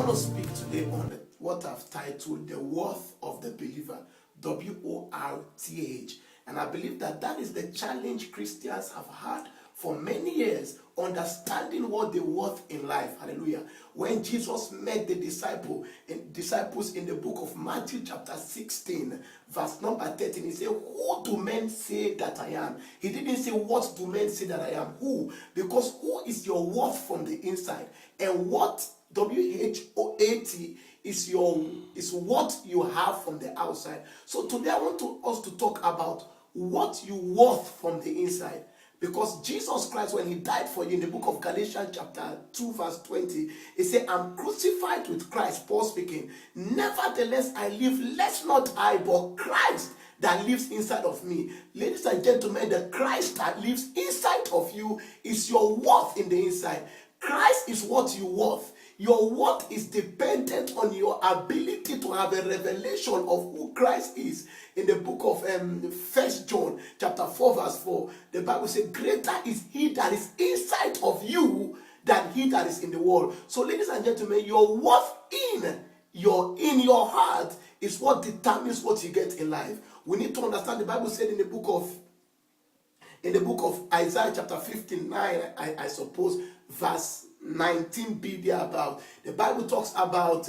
want to speak today on what I've titled The Worth of the Believer, WORTH. And I believe that is the challenge Christians have had for many years, understanding what they worth in life. Hallelujah. When Jesus met the disciples in the book of Matthew chapter 16, verse number 13, he said, who do men say that I am? He didn't say, what do men say that I am? Who? Because who is your worth from the inside? And what, WHOAT, is what you have from the outside. So today I want us to talk about what you worth from the inside. Because Jesus Christ, when he died for you in the book of Galatians chapter 2 verse 20, he said, I'm crucified with Christ, Paul speaking. Nevertheless, I live, less not I, but Christ that lives inside of me. Ladies and gentlemen, the Christ that lives inside of you is your worth in the inside. Christ is what you worth. Your worth is dependent on your ability to have a revelation of who Christ is. In the book of 1 John chapter 4 verse 4, the Bible says, greater is he that is inside of you than he that is in the world. So ladies and gentlemen, your worth in your heart is what determines what you get in life. We need to understand, the Bible said in the book of Isaiah chapter 59, I suppose, verse 19b thereabout, the Bible talks about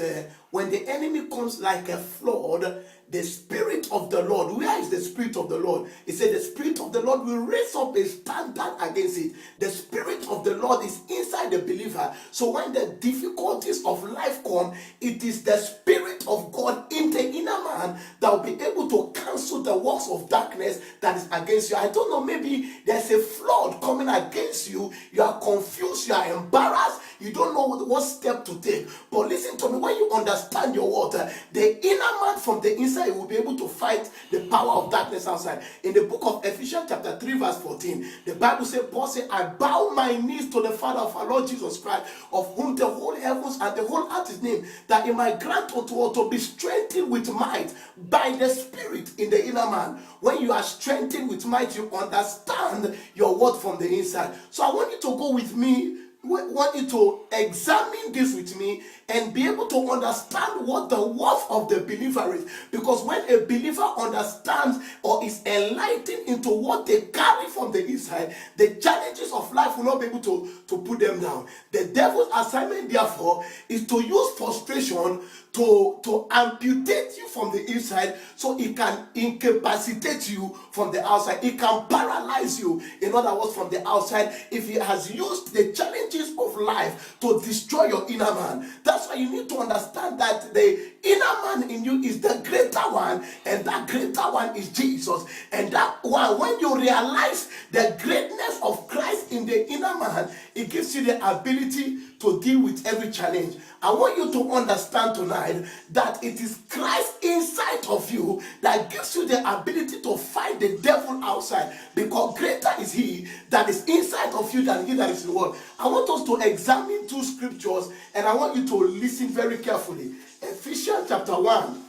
when the enemy comes like a flood, the Spirit of the Lord. Where is the Spirit of the Lord? It said the Spirit of the Lord will raise up a standard against it. The Spirit of the Lord is inside the believer. So when the difficulties of life come, it is the Spirit of God in the inner man that will be able to cancel the works of darkness that is against you. I don't know, maybe there's a flood coming against you. You are confused, you are embarrassed, you don't know what step to take. But listen to me, when you understand your water, the inner man from the inside will be able to fight the power of darkness outside. In the book of Ephesians chapter 3 verse 14, the Bible says, Paul said, I bow my knees to the Father of our Lord Jesus Christ, of whom the whole heavens and the whole earth is named, that he might grant unto us to be strengthened with might by the Spirit in the inner man. When you are strengthened with might, you understand your word from the inside. So I want you to go with me, want you to examine this with me and be able to understand what the worth of the believer is. Because when a believer understands or is enlightened into what they carry from the inside, the challenges of life will not be able to put them down. The devil's assignment, therefore, is to use frustration to amputate you from the inside so it can incapacitate you from the outside. It can paralyze you, in other words, from the outside, if he has used the challenges of life to destroy your inner man. That's why you need to understand that the inner man in you is the greater one, and that greater one is Jesus. And that one, when you realize the greatness of Christ in the inner man, it gives you the ability to deal with every challenge. I want you to understand tonight that it is Christ inside of you that gives you the ability to fight the devil outside, because greater is he that is inside of you than he that is in the world. I want us to examine two scriptures, and I want you to listen very carefully. Ephesians chapter 1,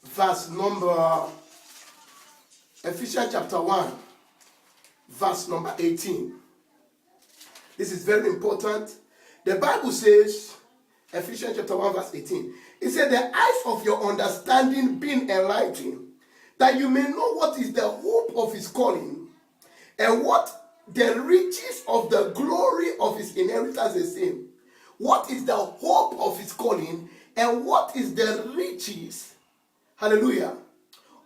verse number 18. This is very important. The Bible says, Ephesians chapter 1 verse 18, it said, the eyes of your understanding being enlightened, that you may know what is the hope of his calling, and what the riches of the glory of his inheritance is in. What is the hope of his calling, and what is the riches, hallelujah,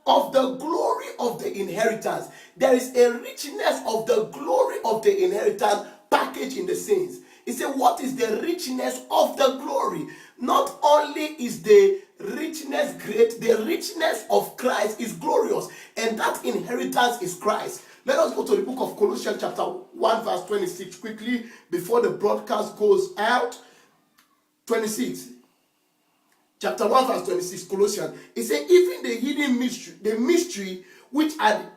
of the glory of the inheritance? There is a richness of the glory of the inheritance package in the saints. He said, what is the richness of the glory? Not only is the richness great, the richness of Christ is glorious, and that inheritance is Christ. Let us go to the book of Colossians chapter 1 verse 26 quickly before the broadcast goes out. 26. Chapter 1 verse 26, Colossians. It said, even the hidden mystery, the mystery which had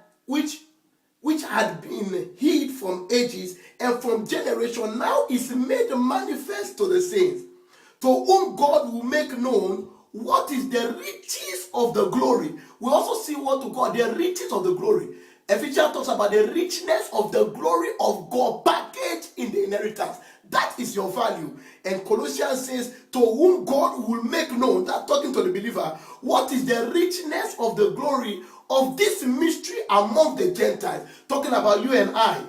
been hid from ages and from generation, now is made manifest to the saints, to whom God will make known what is the riches of the glory. We also see what to God, the riches of the glory. Ephesians talks about the richness of the glory of God packaged in the inheritance. That is your value. And Colossians says, to whom God will make known, that talking to the believer, what is the richness of the glory of this mystery among the Gentiles. Talking about you and I,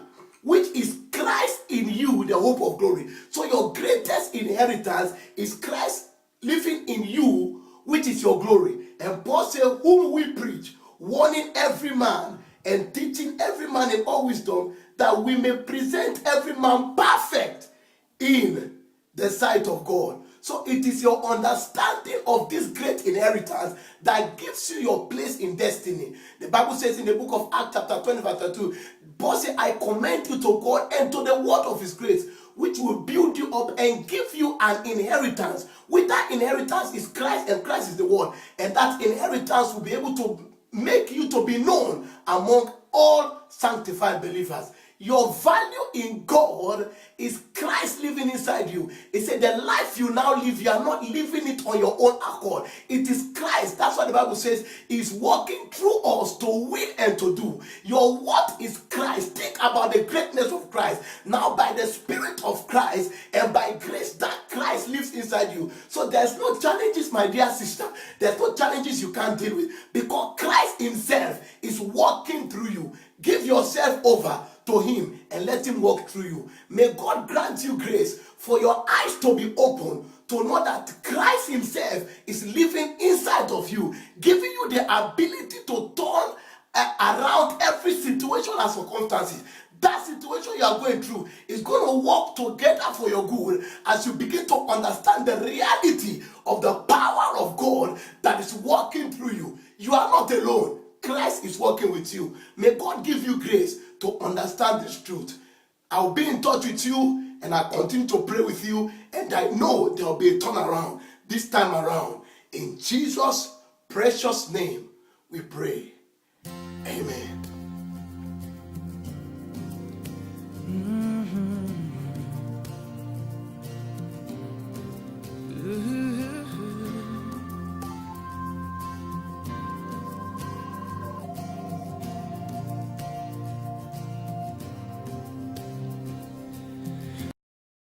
which is Christ in you, the hope of glory. So your greatest inheritance is Christ living in you, which is your glory. And Paul said, whom we preach, warning every man and teaching every man in all wisdom, that we may present every man perfect in the sight of God. So it is your understanding of this great inheritance that gives you your place in destiny. The Bible says in the book of Acts chapter 20 verse 32, Paul says, I commend you to God and to the word of his grace, which will build you up and give you an inheritance. With that inheritance is Christ, and Christ is the word. And that inheritance will be able to make you to be known among all sanctified believers. Your value in God is Christ living inside you. It said the life you now live, you are not living it on your own accord. It is Christ. That's what the Bible says is working through us to will and to do. Your what is Christ. Think about the greatness of Christ. Now by the Spirit of Christ and by grace that Christ lives inside you. So there's no challenges, my dear sister. There's no challenges you can't deal with because Christ himself is working through you. Give yourself over to him and let him walk through you. May God grant you grace for your eyes to be open to know that Christ himself is living inside of you, giving you the ability to turn around every situation and circumstances. That situation you are going through is going to work together for your good as you begin to understand the reality of the power of God that is working through you. You are not alone. Christ is working with you. May God give you grace to understand this truth. I'll be in touch with you and I'll continue to pray with you, and I know there will be a turnaround this time around. In Jesus' precious name we pray. Amen.